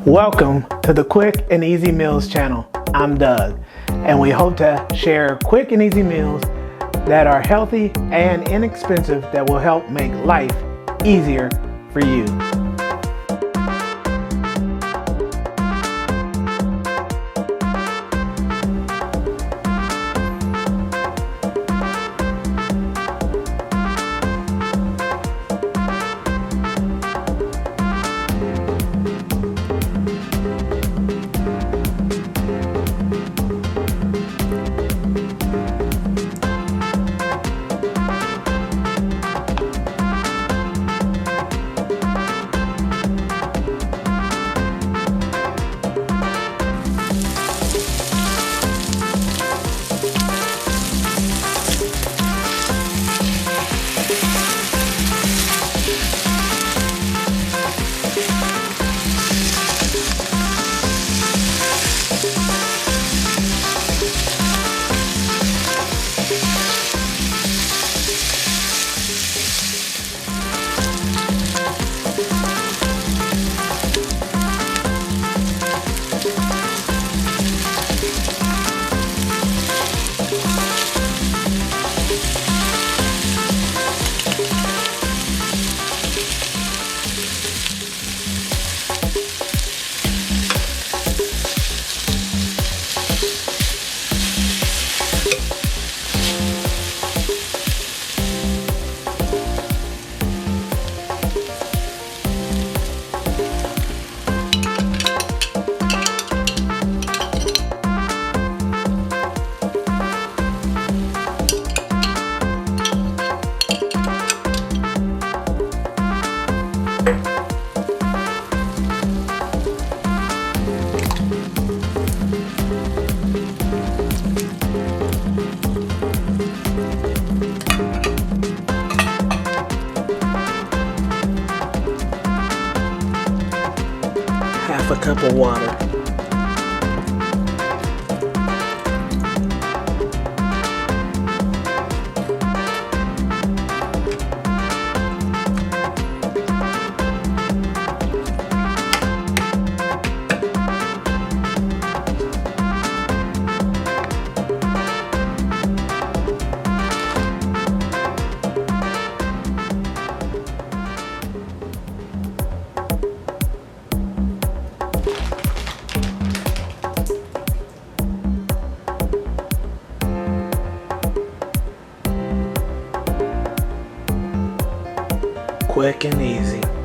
Welcome to the Quick and Easy Meals channel. I'm Doug, and we hope to share quick and easy meals that are healthy and inexpensive that will help make life easier for you. Half a cup of water. Quick and easy.